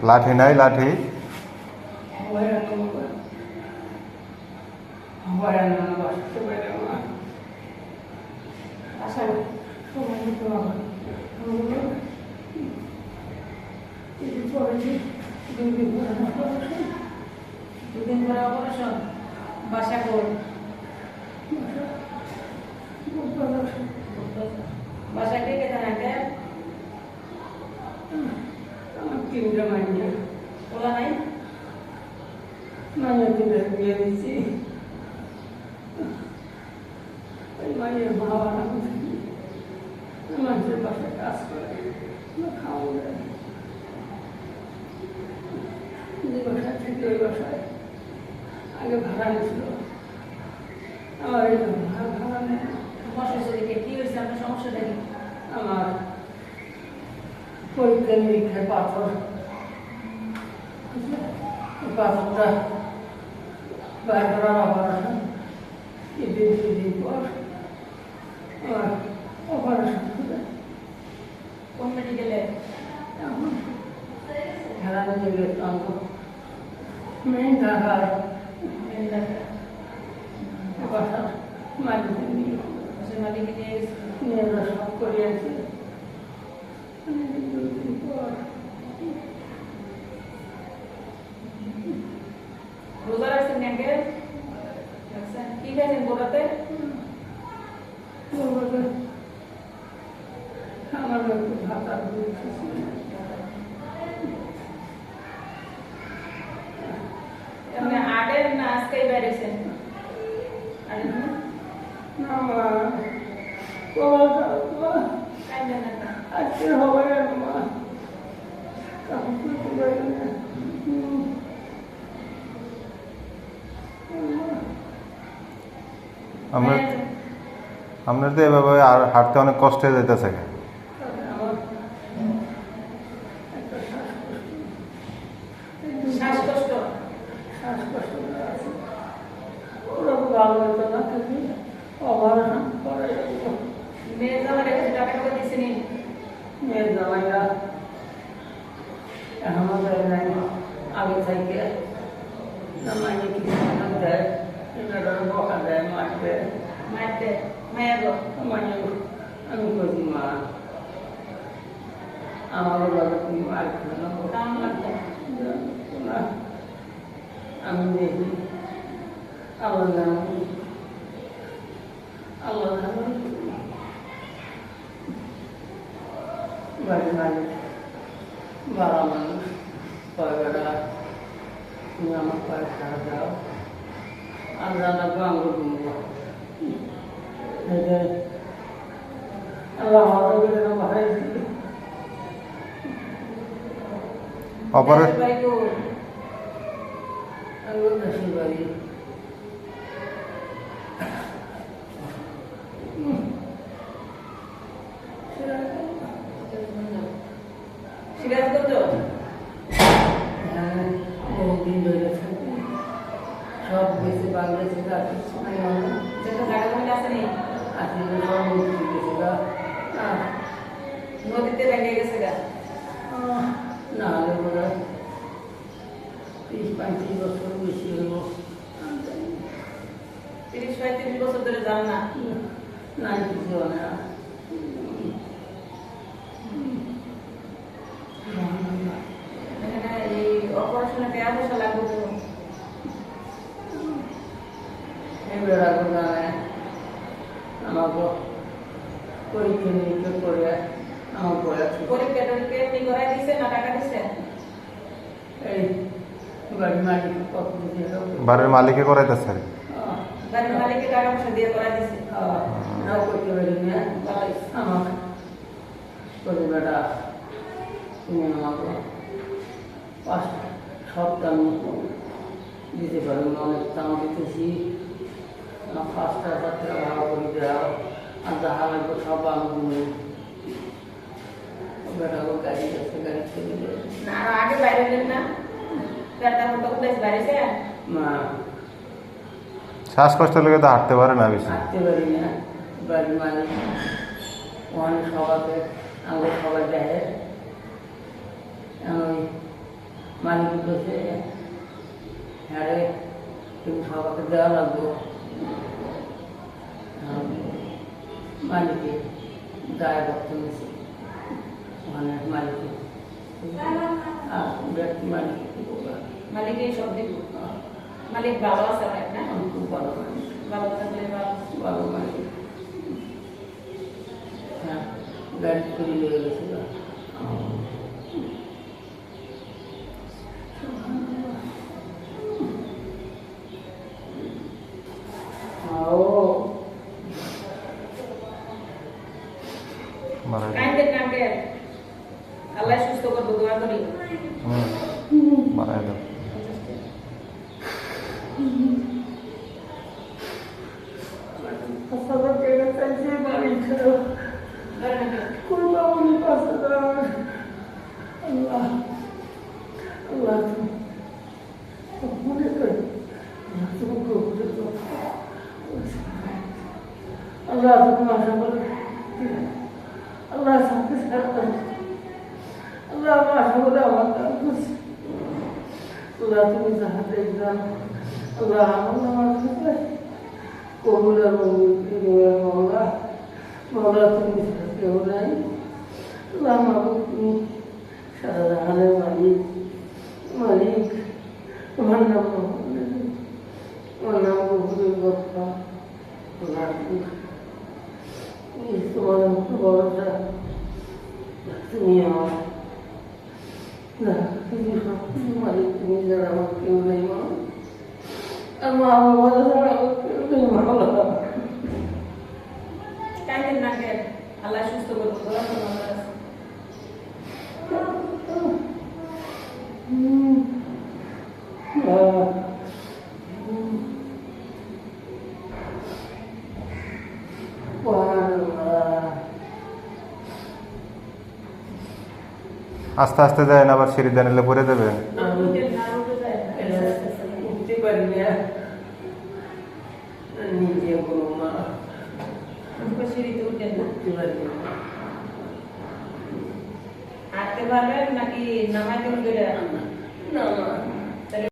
লাঠি নাই লাঠি দুদিন পরে অপারেশন বাসা কর বাসা কে কে থাকে আমার তিনটা মাইনে ওলা নাই মাইনে তিনটা বিয়ে দিচ্ছি ওই মাইনের বাবা মানুষের বাসায় কাজ করে খাওয়া দেয় যে বাসায় থেকে ওই বাসায় আগে ভাড়া নিয়েছিল আমার এই ভাড়া নেই সমস্যা দেখে কি হয়েছে আপনার সমস্যাটা কি আমার পরীক্ষা নিরীক্ষায় পাথর পাথরটা বাইর করার অপারেশন দুদিন পর আমার অপারেশন করে কোন মেডিকেলে এখন খেলা নিয়ে গেলাম মেন ঢাকার বাসার মালিক নিয়ে মালিক নিয়ে গেছে নিয়ে সব করিয়েছে দুদিন পর রোজা রাখছেন নাকি কি খাইছেন গোড়াতে আমার একটু ভাতা এমনি আটের না আজকেই বেরিয়েছেন আটের না কাইন্ডা না আজকে হবে মা আপনার তো এভাবে আর হাঁটতে অনেক কষ্ট হয়ে যেতেছে শ্বাসকষ্ট শ্বাসকষ্ট আছে ওরা ভালো হতো না থাকি অপারেশন করে মেয়ের জামাই রেখে টাকা টাকা দিয়েছেন মেয়ের জামাইরা এখনো দেয় নাই আগে থেকে জামাইকে কিছু দেয় এবার বকা দেয় মারবে মাইতে মায়া গো মানে আমি বলছি মা আমারও বাবা তুমি মার খেলো কেমন লাগতো না আমি দেখি আল্লাহ নাম আল্লাহ নাম বাড়ির মালিক বাবা মানুষ কয়বেলা তুমি আমার পায়ে সারা দাও আর রান্নাকে আঙুল কিনবো আল্লাহ আমাদের ভাই অপারেশন বাড়ি গো আঙুল দেশের বাড়ি সিরাজ কত বহুদিন ধরে থাকি সব গেছে বাংলাদেশে যেটা জায়গা জমি আছে নি আসলে সব মুক্তি গেছে নদীতে ভেঙে গেছে গা না হলে বোধ হয় 30-35 বছর বেশি হলো 30-35 বছর ধরে যান না না কিছু হয় না এখানে এই অপারেশনে টাকা পয়সা লাগবে তো এবার আগে জানে আমাকে পরীক্ষা নিরীক্ষা করে আমার বলেছে পরীক্ষাটা এমনি করাই দিছে না টাকা দিছে এই বাড়ির মালিক কত বাড়ির মালিকে করাইতেছে বাড়ির মালিককে টাকা পয়সা দিয়ে করাই দিছে নাও করতে পারি না আমাকে বলে বেটা তুমি আমাকে 5 সপ্তাহ মতো দিতে পারো অনেক দাম দিতেছি 5টা 7টা ভাড়া করে দাও আর যাহা লাগবে সব আমি বেটা গাড়ি আছে গাড়ি চলে যায় না আর আগে বাইরে হলেন না চারটা মতো কোথায় বাইরেছে মা শ্বাসকষ্ট লেগে তো হাঁটতে পারে না বেশি। হাঁটতে পারি না। বাড়ির মালিক ওখানে সবাইকে আমাদের সবাই দেয়। ওই মালিক বসে হ্যাঁ তুমি সবাইকে দেওয়া লাগবো। মালিকে গায়ে রক্ত নিয়েছে ওখানে মালিকে আর ব্যক্তি মালিক মালিক এই সব দিব মালিক ভালো আছে অনেক না খুব ভালো মালিক, ভালো থাকলে ভালো ভালো মালিক। হ্যাঁ গাড়ি করে নিয়ে গেছিল। মারা গেছে। কাঁদে কাঁদে আল্লাহ সুস্থ করবো দোয়া করি মারা গেল। Allah Allah Allah sampai sekarang Allah masyaallah Allah bagus Allah tu jahat ekdam Allah masyaallah kabul Allah Allah Allah tu jahat Allah masyaallah syarahane malik malik mana mana boleh berapa Allah তোমার বড়টা তুমি আমার না তুমি মালিক তুমি যারা আমার কেউ নেই মা আর মা বাবা যারা আমার কেউ নেই মা বাবা কাঁদেন না কেন আল্লাহ সুস্থ করবো দোয়া করবো আস্তে আস্তে যায় না, আবার সিঁড়ি দিয়ে নিলে পড়ে যাবে। উঠতে পারি না নিজে কোনো মা সিঁড়িতে উঠেন না উঠতে পারি না। হাঁটতে পারবেন নাকি নামাইতে উঠবে না